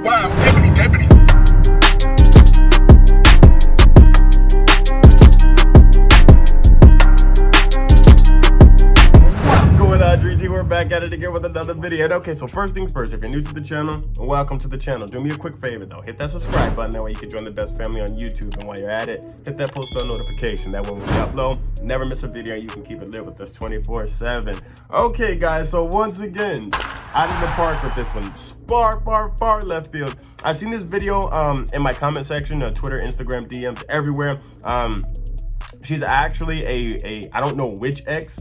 Wow, deputy, deputy. What's going on, DreamTeam? We're back at it again with another video. And okay, so first things first, if you're new to the channel, welcome to the channel. Do me a quick favor though, hit that subscribe button, that way you can join the best family on YouTube. And while you're at it, hit that post bell notification. That way when we upload, never miss a video, and you can keep it lit with us 24/7. Okay guys, so once again, out of the park with this one. Far left field. I've seen this video in my comment section, Twitter, Instagram, DMs, everywhere. She's actually a I don't know which ex,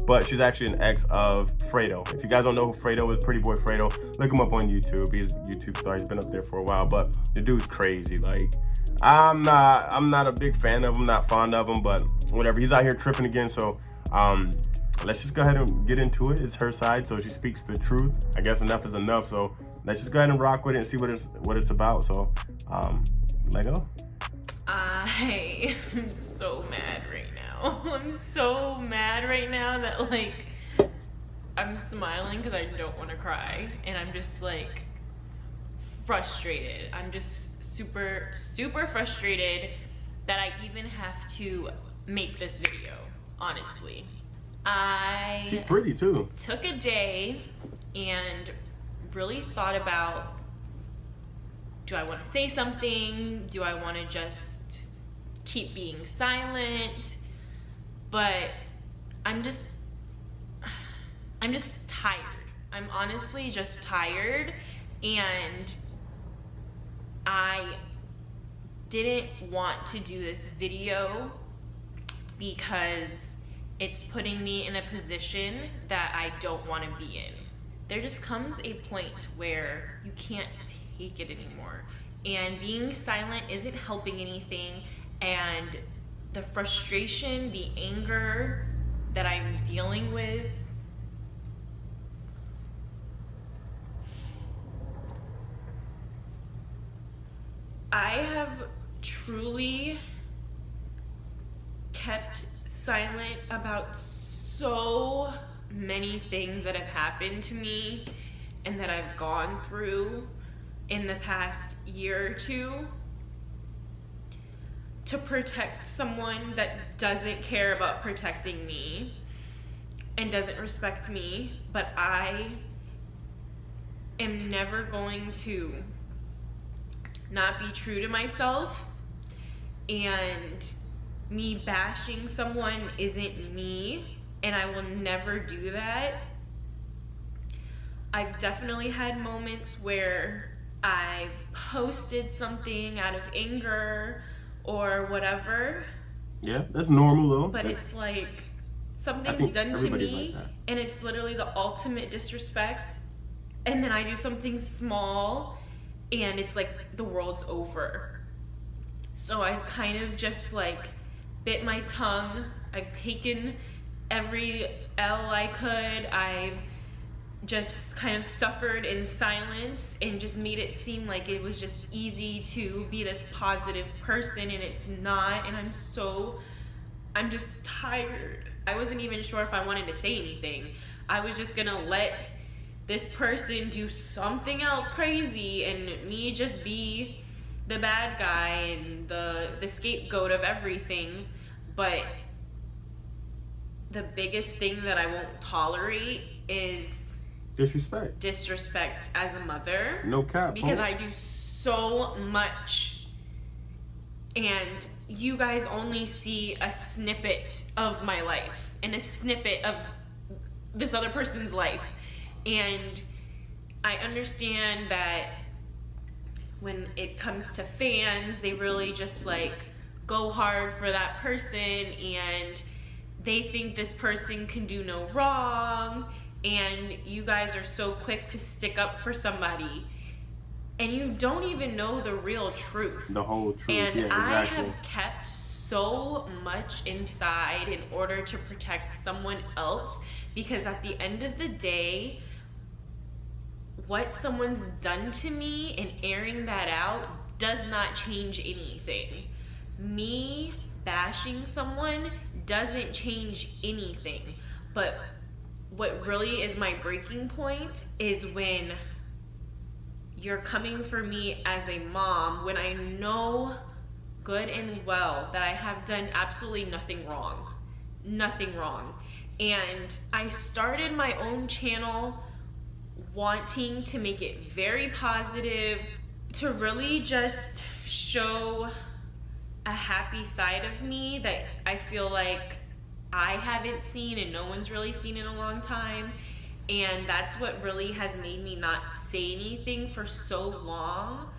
but she's actually an ex of Fredo. If you guys don't know who Fredo is, PrettyBoyFredo, look him up on YouTube. He's a YouTube star. He's been up there for a while, but the dude's crazy. Like, I'm not a big fan of him, not fond of him, but whatever. He's out here tripping again, so let's just go ahead and get into it. It's her side, so she speaks the truth. I guess enough is enough, so let's just go ahead and rock with it and see what it's about. So let go. I am so mad right now. I'm so mad right now that like I'm smiling because I don't want to cry, and I'm just like frustrated. I'm just super frustrated that I even have to make this video, honestly. She's pretty too. Took a day and really thought about, do I want to say something? Do I want to just keep being silent? But I'm just tired. I'm honestly just tired, and I didn't want to do this video because it's putting me in a position that I don't want to be in. There just comes a point where you can't take it anymore, and being silent isn't helping anything, and the frustration, the anger that I'm dealing with, I have truly kept silent about so many things that have happened to me and that I've gone through in the past year or two to protect someone that doesn't care about protecting me and doesn't respect me. But I am never going to not be true to myself, and me bashing someone isn't me, and I will never do that. I've definitely had moments where I've posted something out of anger or whatever. Yeah, that's normal though. But it's like something's done to me, like, and it's literally the ultimate disrespect, and then I do something small and it's like the world's over. So I've kind of just like bit my tongue. I've taken every L I could. I've just kind of suffered in silence and just made it seem like it was just easy to be this positive person, and it's not. And I'm just tired. I wasn't even sure if I wanted to say anything. I was just gonna let this person do something else crazy and me just be the bad guy and the scapegoat of everything. But the biggest thing that I won't tolerate is disrespect as a mother. No cap. Because I do so much, and you guys only see a snippet of my life and a snippet of this other person's life. And I understand that when it comes to fans, they really just like go hard for that person, and they think this person can do no wrong, and you guys are so quick to stick up for somebody, and you don't even know the real truth. The whole truth. And yeah, exactly. I have kept so much inside in order to protect someone else, because at the end of the day, what someone's done to me and airing that out does not change anything. Me bashing someone doesn't change anything. But what really is my breaking point is when you're coming for me as a mom when I know good and well that I have done absolutely nothing wrong. Nothing wrong. And I started my own channel wanting to make it very positive, to really just show a happy side of me that I feel like I haven't seen and no one's really seen in a long time. And that's what really has made me not say anything for so long.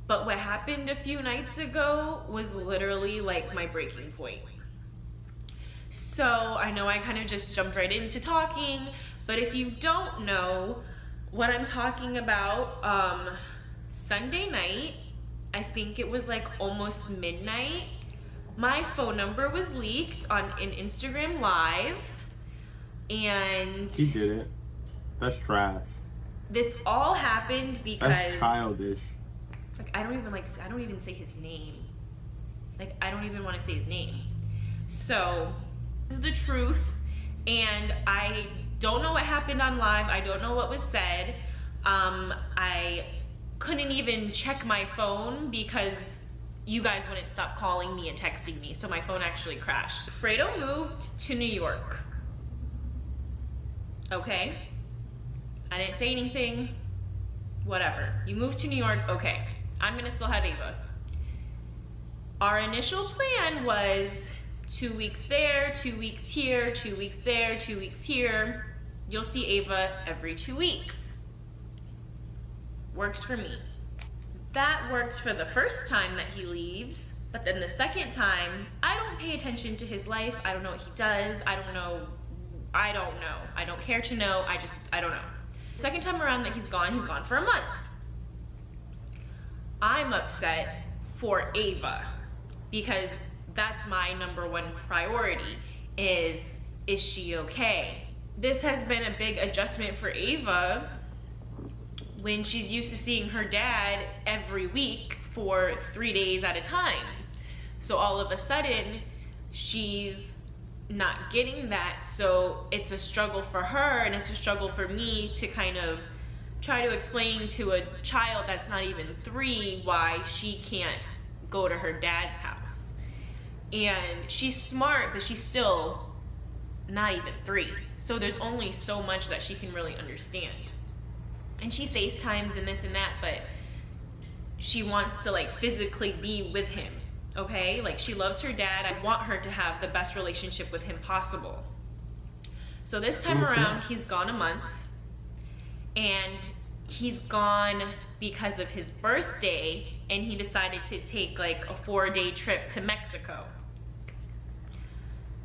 But what happened a few nights ago was literally like my breaking point. So I know I kind of just jumped right into talking, but if you don't know what I'm talking about, Sunday night, I think it was like almost midnight, my phone number was leaked on an Instagram Live, and he did it. That's trash. This all happened because that's childish. Like I don't even say his name. Like I don't even want to say his name. So this is the truth, and I don't know what happened on live. I don't know what was said. I couldn't even check my phone because you guys wouldn't stop calling me and texting me, so my phone actually crashed. Fredo moved to New York. Okay? I didn't say anything. Whatever. You moved to New York, okay. I'm gonna still have Ava. Our initial plan was 2 weeks there, 2 weeks here, 2 weeks there, 2 weeks here. You'll see Ava every 2 weeks. Works for me. That worked for the first time that he leaves, but then the second time, I don't pay attention to his life. I don't know what he does. I don't know. I don't care to know. I don't know. The second time around that he's gone for a month. I'm upset for Ava because that's my #1 priority is she okay? This has been a big adjustment for Ava when she's used to seeing her dad every week for 3 days at a time. So all of a sudden, she's not getting that. So it's a struggle for her, and it's a struggle for me to kind of try to explain to a child that's not even 3 why she can't go to her dad's house. And she's smart, but she's still not even 3. So there's only so much that she can really understand. And she FaceTimes and this and that, but she wants to like physically be with him, okay? Like she loves her dad. I want her to have the best relationship with him possible. So this time around, he's gone a month, and he's gone because of his birthday, and he decided to take like a 4-day trip to Mexico.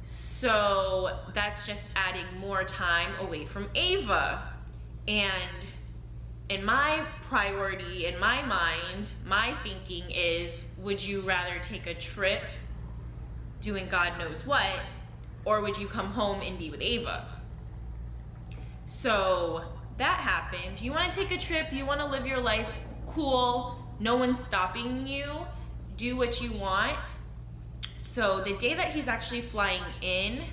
So that's just adding more time away from Ava. And in my priority, in my mind, my thinking is, would you rather take a trip doing God knows what, or would you come home and be with Ava? So that happened. You want to take a trip, you want to live your life, cool, no one's stopping you, do what you want. So the day that he's actually flying in,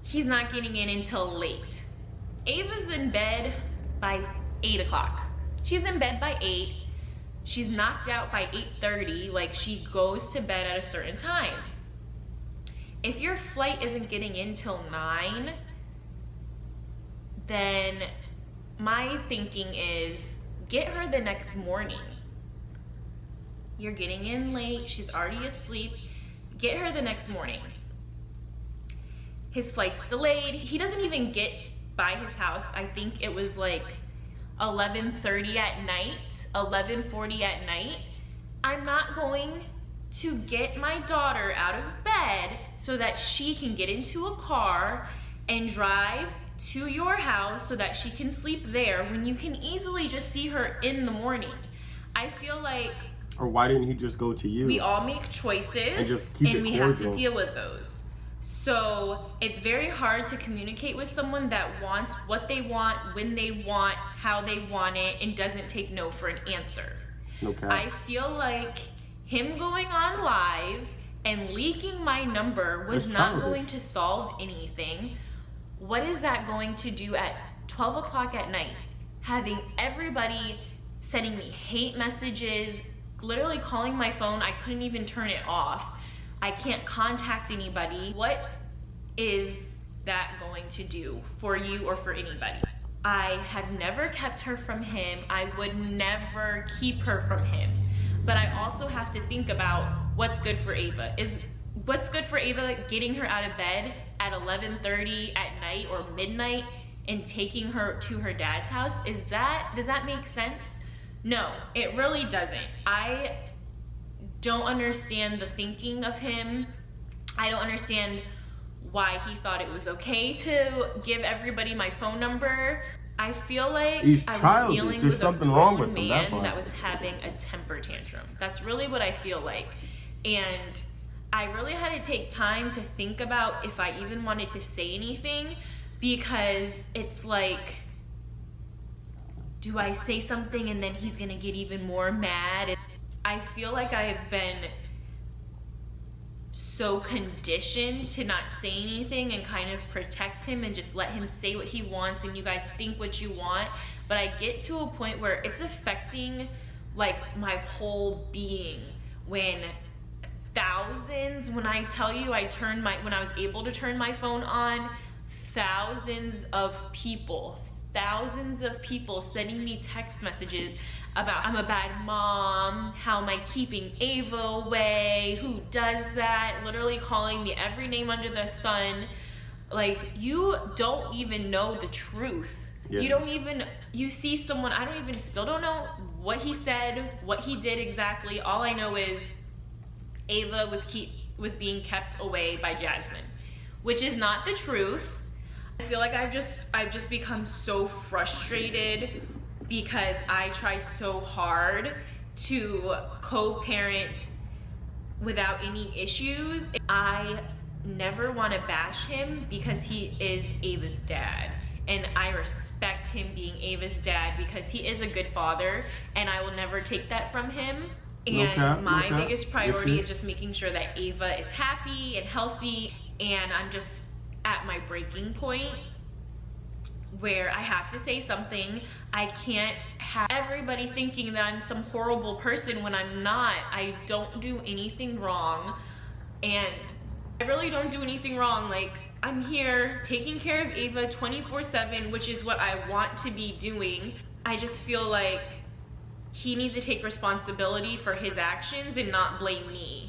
he's not getting in until late. Ava's in bed by 8 o'clock. She's in bed by 8. She's knocked out by 8:30. Like she goes to bed at a certain time. If your flight isn't getting in till 9, then my thinking is get her the next morning. You're getting in late. She's already asleep. Get her the next morning. His flight's delayed. He doesn't even get by his house. I think it was like 11:30 at night, 11:40 at night. I'm not going to get my daughter out of bed so that she can get into a car and drive to your house so that she can sleep there when you can easily just see her in the morning. I feel like, or why didn't he just go to you? We all make choices and just keep it we cordial. have to deal with those. So it's very hard to communicate with someone that wants what they want, when they want, how they want it, and doesn't take no for an answer. Okay. I feel like him going on live and leaking my number was not going to solve anything. What is that going to do at 12 o'clock at night? Having everybody sending me hate messages, literally calling my phone. I couldn't even turn it off. I can't contact anybody. What is that going to do for you or for anybody? I have never kept her from him. I would never keep her from him. But I also have to think about what's good for Ava. Is what's good for Ava getting her out of bed at 11:30 at night or midnight and taking her to her dad's house? Does that make sense? No, it really doesn't. I don't understand the thinking of him. I don't understand why he thought it was okay to give everybody my phone number. I feel like he's I was childish. dealing There's with something a wrong grown with him. man That's why. that was having a temper tantrum. That's really what I feel like. And I really had to take time to think about if I even wanted to say anything, because it's like, do I say something and then he's gonna get even more mad? I feel like I've been so conditioned to not say anything and kind of protect him and just let him say what he wants and you guys think what you want. But I get to a point where it's affecting like my whole being when thousands, when I tell you when I was able to turn my phone on, thousands of people sending me text messages about I'm a bad mom, how am I keeping Ava away, who does that, literally calling me every name under the sun. Like, you don't even know the truth. Yeah. You see someone, still don't know what he said, what he did exactly. All I know is Ava was being kept away by Jasmine, which is not the truth. I feel like I've just become so frustrated because I try so hard to co-parent without any issues. I never want to bash him because he is Ava's dad, and I respect him being Ava's dad because he is a good father, and I will never take that from him. And my biggest priority is just making sure that Ava is happy and healthy, and I'm just at my breaking point where I have to say something. I can't have everybody thinking that I'm some horrible person when I'm not. I don't do anything wrong, and I really don't do anything wrong. Like, I'm here taking care of Ava 24/7, which is what I want to be doing. I just feel like he needs to take responsibility for his actions and not blame me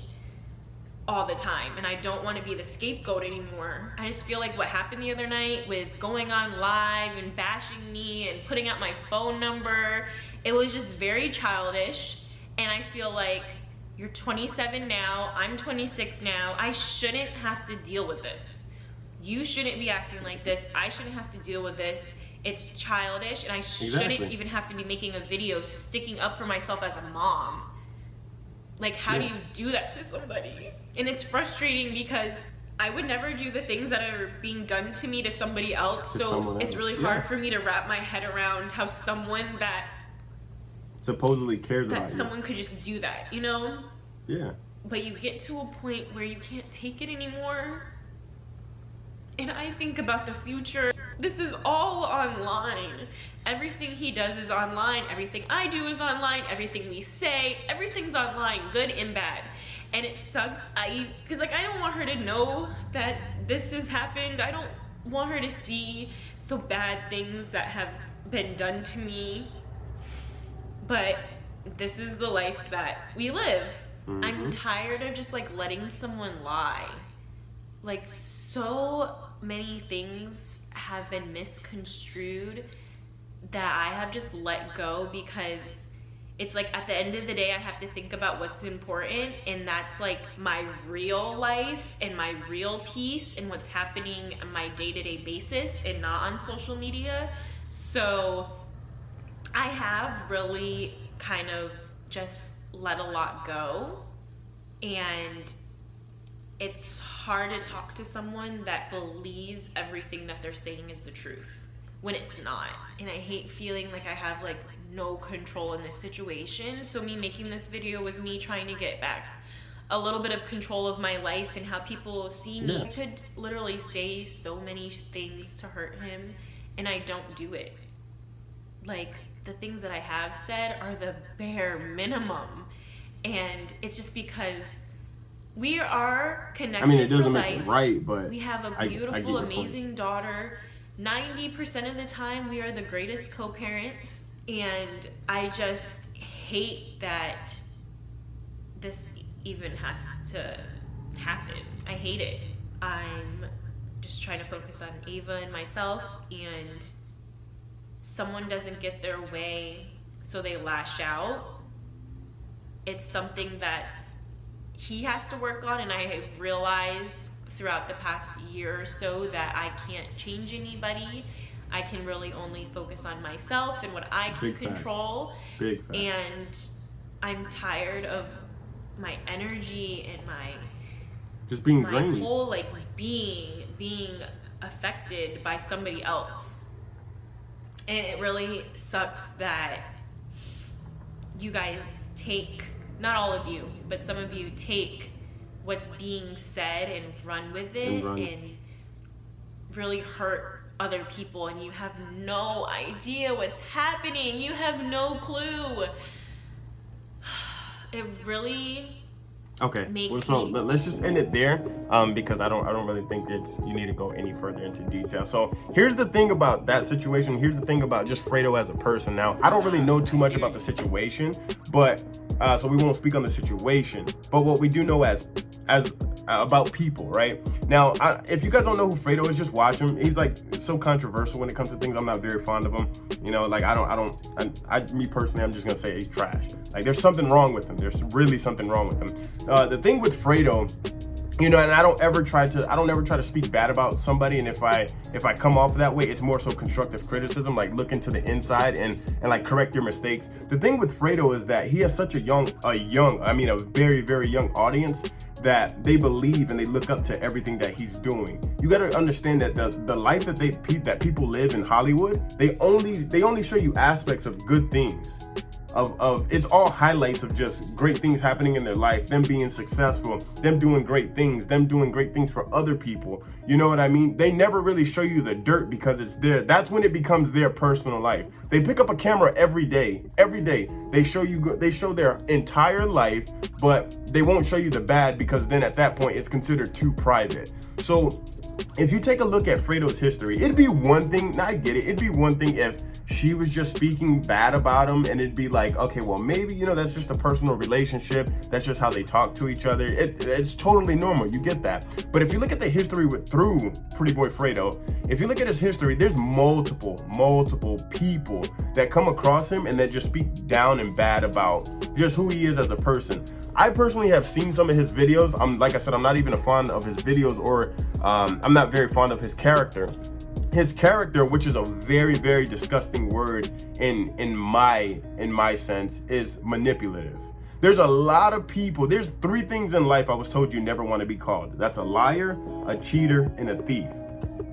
all the time, and I don't want to be the scapegoat anymore. I just feel like what happened the other night with going on live and bashing me and putting out my phone number, it was just very childish. And I feel like, you're 27 now, I'm 26 now, I shouldn't have to deal with this. You shouldn't be acting like this. I shouldn't have to deal with this. It's childish, and I shouldn't even have to be making a video sticking up for myself as a mom. Like, how do you do that to somebody? And it's frustrating because I would never do the things that are being done to me to somebody else. So it's really hard for me to wrap my head around how someone that supposedly cares about you, someone could just do that, you know? Yeah. But you get to a point where you can't take it anymore. And I think about the future. This is all online. Everything he does is online. Everything I do is online. Everything we say, everything's online, good and bad. And it sucks. Because like, I don't want her to know that this has happened. I don't want her to see the bad things that have been done to me. But this is the life that we live. Mm-hmm. I'm tired of just like letting someone lie. Like, so many things have been misconstrued that I have just let go, because it's like, at the end of the day, I have to think about what's important, and that's like my real life and my real peace and what's happening on my day-to-day basis, and not on social media. So I have really kind of just let a lot go, and it's hard to talk to someone that believes everything that they're saying is the truth when it's not. And I hate feeling like I have like no control in this situation. So me making this video was me trying to get back a little bit of control of my life and how people see me. I could literally say so many things to hurt him, and I don't do it. Like, the things that I have said are the bare minimum. And it's just because we are connected. I mean, it doesn't for make life. it right, but we have a beautiful, amazing daughter. 90% of the time, we are the greatest co-parents. And I just hate that this even has to happen. I hate it. I'm just trying to focus on Ava and myself, and someone doesn't get their way, so they lash out. It's something that he has to work on, and I have realized throughout the past year or so that I can't change anybody. I can really only focus on myself and what I can control. Big facts. And I'm tired of my energy and my just being drained. My whole like being affected by somebody else. And it really sucks that you guys take, not all of you, but some of you take what's being said and run with it and really hurt other people, and you have no idea what's happening. You have no clue. It really makes so me... let's just end it there, because I don't really think you need to go any further into detail. So here's the thing about that situation. Here's the thing about just Fredo as a person. Now, I don't really know too much about the situation, but so we won't speak on the situation. But what we do know as about people, right? Now, if you guys don't know who Fredo is, just watch him. He's like so controversial when it comes to things. I'm not very fond of him. You know, like me personally, I'm just gonna say he's trash. Like, there's something wrong with him. There's really something wrong with him. The thing with Fredo, you know, and I don't ever try to speak bad about somebody, and if I come off that way, it's more so constructive criticism, like look into the inside and like correct your mistakes. The thing with Fredo is that he has such a very, very young audience that they believe and they look up to everything that he's doing. You got to understand that the life that people live in Hollywood, they only show you aspects of good things. It's all highlights of just great things happening in their life, them being successful, them doing great things for other people. You know what I mean? They never really show you the dirt because that's when it becomes their personal life. They pick up a camera every day. They show their entire life, but they won't show you the bad, because then at that point it's considered too private. So if you take a look at Fredo's history, it'd be one thing, I get it, it'd be one thing if she was just speaking bad about him, and it'd be like, okay, well, maybe, you know, that's just a personal relationship, that's just how they talk to each other. It's totally normal, you get that. But if you look at the history through PrettyBoyFredo, if you look at his history, there's multiple people that come across him and that just speak down and bad about just who he is as a person. I personally have seen some of his videos. Like I said, I'm not even a fan of his videos, or I'm not very fond of his character. His character, which is a very, very disgusting word in my sense, is manipulative. There's a lot of people. There's 3 things in life I was told you never want to be called. That's a liar, a cheater, and a thief.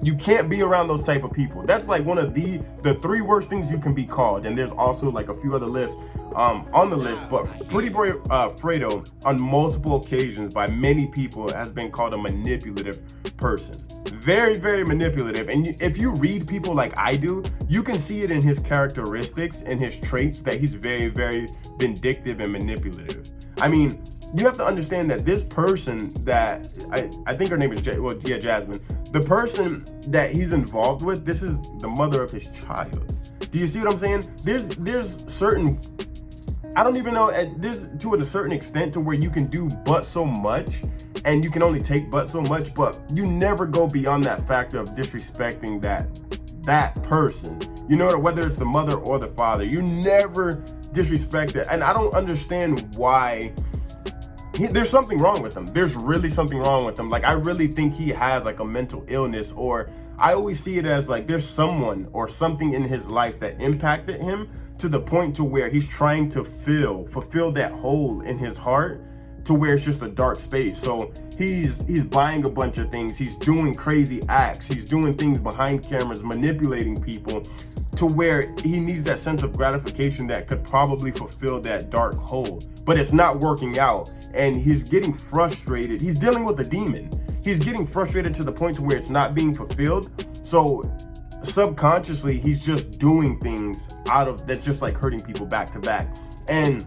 You can't be around those type of people. That's like one of the 3 worst things you can be called. And there's also like a few other lists on the list, but PrettyBoyFredo on multiple occasions by many people has been called a manipulative person. Very, very manipulative. And if you read people like I do, you can see it in his characteristics and his traits that he's very, very vindictive and manipulative. I mean, you have to understand that this person that I think her name is Jasmine, the person that he's involved with, this is the mother of his child. Do you see what I'm saying? There's certain, I don't even know, there's to a certain extent to where you can do but so much, and you can only take but so much, but you never go beyond that factor of disrespecting that person. You know, whether it's the mother or the father, you never disrespect it. And I don't understand why. There's something wrong with him. There's really something wrong with him. Like, I really think he has like a mental illness, or I always see it as like there's someone or something in his life that impacted him to the point to where he's trying to fulfill that hole in his heart, to where it's just a dark space. So he's buying a bunch of things, he's doing crazy acts, he's doing things behind cameras, manipulating people, to where he needs that sense of gratification that could probably fulfill that dark hole, but it's not working out, and he's getting frustrated. He's dealing with a demon. He's getting frustrated to the point to where it's not being fulfilled. So subconsciously he's just doing things that's just like hurting people back to back. And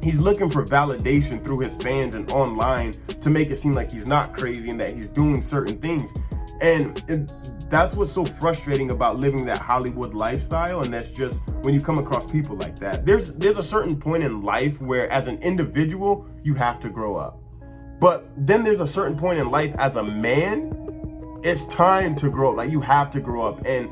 he's looking for validation through his fans and online to make it seem like he's not crazy and that he's doing certain things. And that's what's so frustrating about living that Hollywood lifestyle. And that's just when you come across people like that. There's a certain point in life where as an individual, you have to grow up. But then there's a certain point in life as a man, it's time to grow up. Like, you have to grow up. And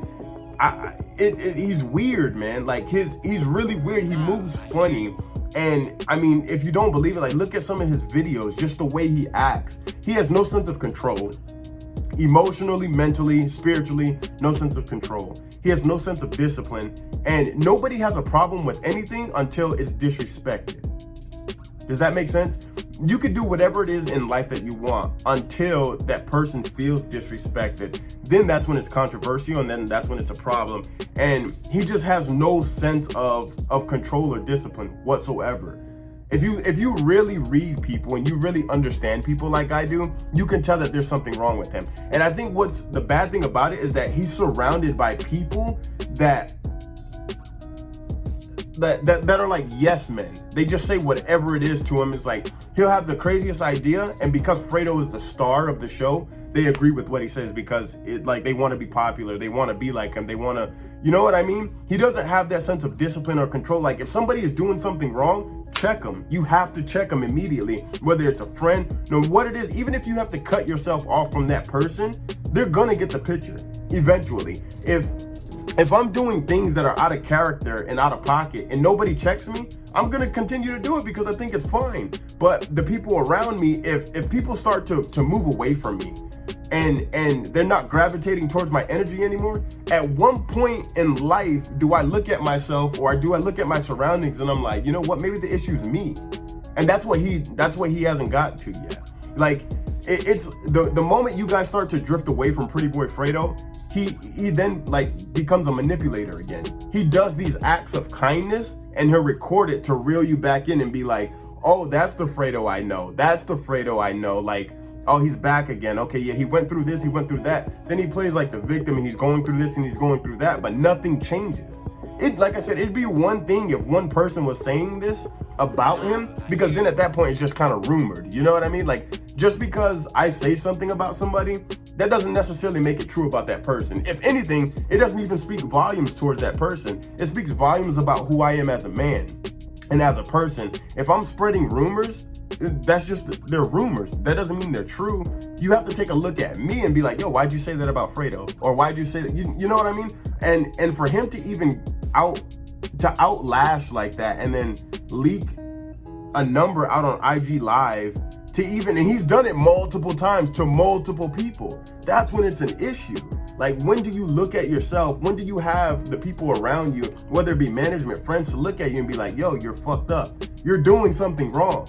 he's weird, man. Like, he's really weird. He moves funny. And I mean, if you don't believe it, like, look at some of his videos, just the way he acts. He has no sense of control. Emotionally, mentally, spiritually, no sense of control. He has no sense of discipline. And nobody has a problem with anything until it's disrespected. Does that make sense? You could do whatever it is in life that you want until that person feels disrespected. Then that's when it's controversial, and then that's when it's a problem. And he just has no sense of control or discipline whatsoever. If you really read people and you really understand people like I do, you can tell that there's something wrong with him. And I think what's the bad thing about it is that he's surrounded by people that are like yes men. They just say whatever it is to him. It's like he'll have the craziest idea, and because Fredo is the star of the show, they agree with what he says because they want to be popular, they want to be like him, they want to, you know what I mean? He doesn't have that sense of discipline or control. Like, if somebody is doing something wrong, check them. You have to check them immediately, whether it's a friend, no matter what it is. Even if you have to cut yourself off from that person, they're gonna get the picture eventually. If I'm doing things that are out of character and out of pocket and nobody checks me, I'm gonna continue to do it because I think it's fine. But the people around me, if people start to move away from me and they're not gravitating towards my energy anymore, at one point in life, do I look at myself or do I look at my surroundings and I'm like, you know what, maybe the issue's me. And that's what he hasn't got to yet. Like, it's the moment you guys start to drift away from PrettyBoyFredo, he then like becomes a manipulator again. He does these acts of kindness and he'll record it to reel you back in and be like, oh, that's the Fredo I know. That's the Fredo I know. Like, oh, he's back again. Okay, yeah, he went through this, he went through that. Then he plays like the victim and he's going through this and he's going through that, but nothing changes. Like I said, it'd be one thing if one person was saying this about him, because then at that point it's just kind of rumored. You know what I mean? Like, just because I say something about somebody, that doesn't necessarily make it true about that person. If anything, it doesn't even speak volumes towards that person. It speaks volumes about who I am as a man and as a person. If I'm spreading rumors, that's just, they're rumors. That doesn't mean they're true. You have to take a look at me and be like, yo, why'd you say that about Fredo? Or why'd you say that? You know what I mean? And for him to even outlash like that and then leak a number out on IG Live and he's done it multiple times to multiple people. That's when it's an issue. Like, when do you look at yourself? When do you have the people around you, whether it be management, friends, to look at you and be like, yo, you're fucked up. You're doing something wrong.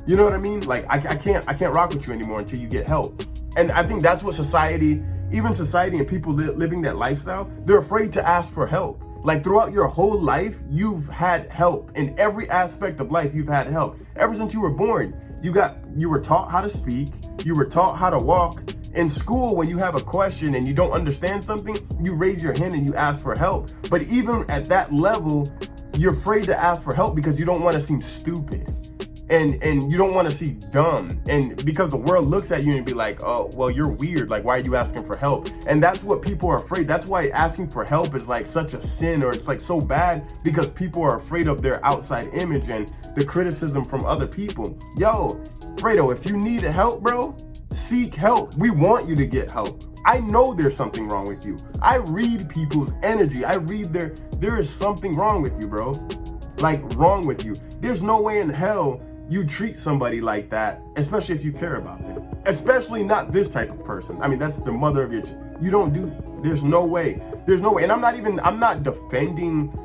You know what I mean? Like, I can't rock with you anymore until you get help. And I think that's what society and people living that lifestyle, they're afraid to ask for help. Like, throughout your whole life, you've had help. In every aspect of life, you've had help. Ever since you were born, you were taught how to speak, you were taught how to walk. In school, when you have a question and you don't understand something, you raise your hand and you ask for help. But even at that level, you're afraid to ask for help because you don't want to seem stupid. And you don't want to seem dumb, and because the world looks at you and be like, oh, well, you're weird, like, why are you asking for help? And that's what people are afraid. That's why asking for help is like such a sin, or it's like so bad, because people are afraid of their outside image and the criticism from other people. Yo, Fredo, if you need help, bro, seek help. We want you to get help. I know there's something wrong with you. I read people's energy. I read there is something wrong with you, bro. Like, wrong with you. There's no way in hell you treat somebody like that, especially if you care about them. Especially not this type of person. I mean, that's the mother of your there's no way. There's no way. And I'm not defending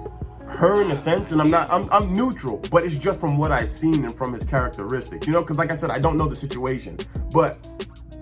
her in a sense, and I'm neutral, but it's just from what I've seen and from his characteristics, you know, because like I said, I don't know the situation. But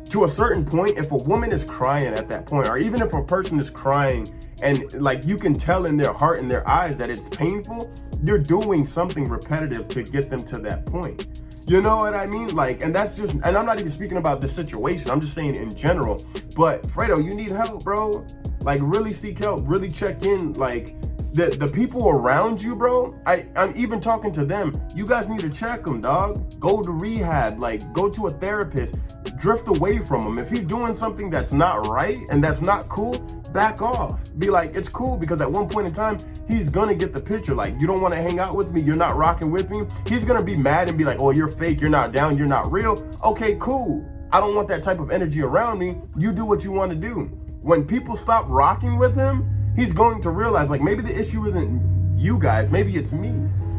to a certain point, if a woman is crying at that point, or even if a person is crying and like you can tell in their heart and their eyes that it's painful, you're doing something repetitive to get them to that point. You know what I mean? Like, and that's just, and I'm not even speaking about this situation, I'm just saying in general. But Fredo, you need help, bro. Like, really seek help, really check in. Like, the people around you, bro, I'm even talking to them. You guys need to check them, dog. Go to rehab, like, go to a therapist. Drift away from him. If he's doing something that's not right and that's not cool, back off. Be like, it's cool, because at one point in time, he's gonna get the picture. Like, you don't want to hang out with me, you're not rocking with me. He's gonna be mad and be like, oh, you're fake, you're not down, you're not real. Okay, cool. I don't want that type of energy around me. You do what you want to do. When people stop rocking with him, he's going to realize, like, maybe the issue isn't you guys, maybe it's me.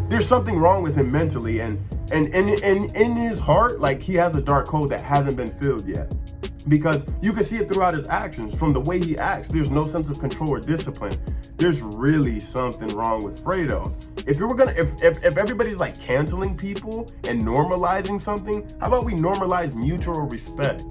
There's something wrong with him mentally, and in his heart, like, he has a dark hole that hasn't been filled yet. Because you can see it throughout his actions. From the way he acts, there's no sense of control or discipline. There's really something wrong with Fredo. If everybody's like canceling people and normalizing something, how about we normalize mutual respect?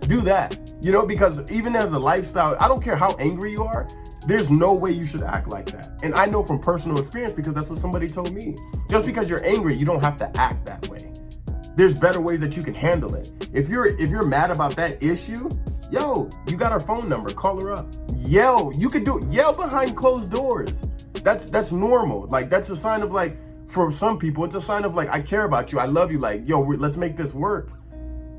Do that, you know, because even as a lifestyle, I don't care how angry you are, there's no way you should act like that. And I know from personal experience, because that's what somebody told me. Just because you're angry, you don't have to act that way. There's better ways that you can handle it. If you're mad about that issue, yo, you got her phone number, call her up. Yell, you could yell behind closed doors. That's normal. Like, that's a sign of, like, for some people, it's a sign of, like, I care about you, I love you, like, yo, let's make this work.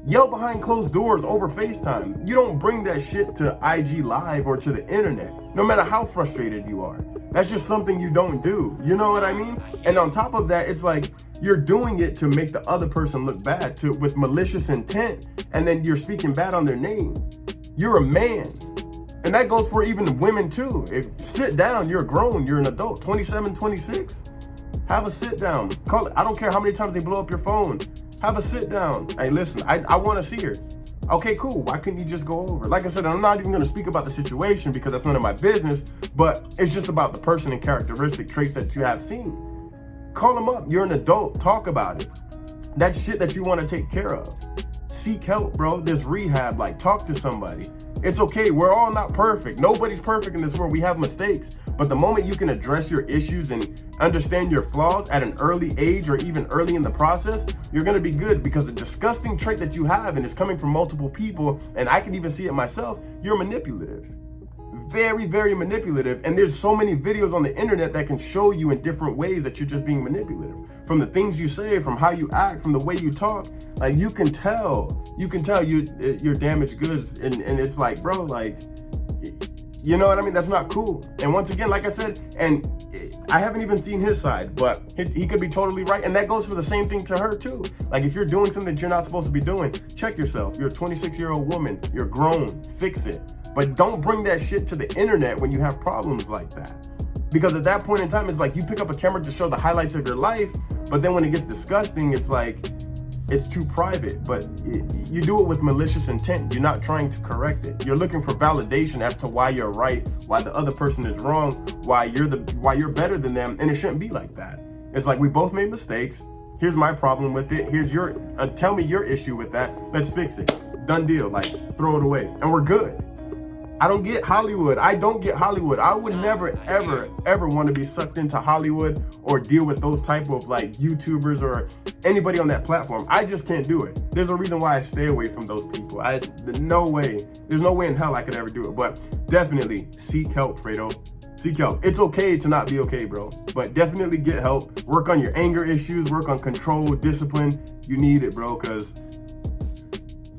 Yell behind closed doors over FaceTime. You don't bring that shit to IG Live or to the internet, no matter how frustrated you are. That's just something you don't do. You know what I mean? And on top of that, it's like you're doing it to make the other person look bad, with malicious intent, and then you're speaking bad on their name. You're a man. And that goes for even women too. Sit down, you're grown, you're an adult, 27, 26. Have a sit down. Call it. I don't care how many times they blow up your phone. Have a sit down. Hey, listen, I want to see her. Okay, cool. Why couldn't you just go over? Like I said, I'm not even going to speak about the situation because that's none of my business, but it's just about the person and characteristic traits that you have seen. Call them up. You're an adult. Talk about it. That's shit that you want to take care of. Seek help, bro. There's rehab. Like, talk to somebody. It's okay. We're all not perfect. Nobody's perfect in this world. We have mistakes. But the moment you can address your issues and understand your flaws at an early age or even early in the process, you're going to be good, because the disgusting trait that you have, and it's coming from multiple people, and I can even see it myself, you're manipulative. Very, very manipulative. And there's so many videos on the internet that can show you in different ways that you're just being manipulative. From the things you say, from how you act, from the way you talk, like, you can tell you're damaged goods. And it's like, bro, like, you know what I mean? That's not cool. And once again, like I said, and I haven't even seen his side, but he could be totally right. And that goes for the same thing to her too. Like, if you're doing something that you're not supposed to be doing, check yourself. You're a 26-year-old woman. You're grown. Fix it. But don't bring that shit to the internet when you have problems like that. Because at that point in time, it's like you pick up a camera to show the highlights of your life, but then when it gets disgusting, it's like, it's too private. But you do it with malicious intent. You're not trying to correct it. You're looking for validation as to why you're right, why the other person is wrong, why you're better than them, and it shouldn't be like that. It's like, we both made mistakes. Here's my problem with it. Here's your, tell me your issue with that. Let's fix it. Done deal. Like, throw it away, and we're good. I don't get Hollywood. I don't get Hollywood. I would never, ever, ever want to be sucked into Hollywood or deal with those type of, like, YouTubers or anybody on that platform. I just can't do it. There's a reason why I stay away from those people. No way. There's no way in hell I could ever do it. But definitely seek help, Fredo. Seek help. It's okay to not be okay, bro. But definitely get help. Work on your anger issues. Work on control, discipline. You need it, bro, because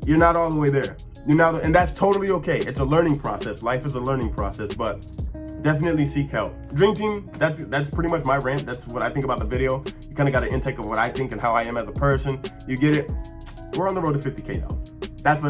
you're not all the way there. And that's totally okay. It's a learning process. Life is a learning process, but definitely seek help. Dream Team, that's pretty much my rant. That's what I think about the video. You kind of got an intake of what I think and how I am as a person. You get it? We're on the road to 50K though. That's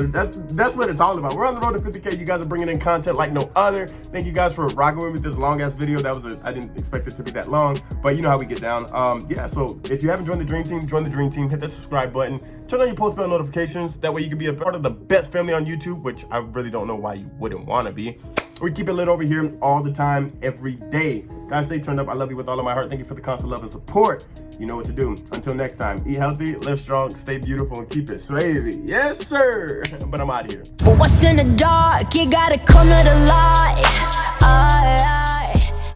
what it's all about. We're on the road to 50K. You guys are bringing in content like no other. Thank you guys for rocking with me this long ass video. I didn't expect it to be that long, but you know how we get down. Yeah, so if you haven't joined the Dream Team, join the Dream Team. Hit that subscribe button. Turn on your post bell notifications. That way you can be a part of the best family on YouTube, which I really don't know why you wouldn't want to be. We keep it lit over here all the time, every day. Guys, stay turned up. I love you with all of my heart. Thank you for the constant love and support. You know what to do. Until next time, eat healthy, live strong, stay beautiful, and keep it swavy. Yes, sir. But I'm out of here. What's in the dark? You gotta come to the light.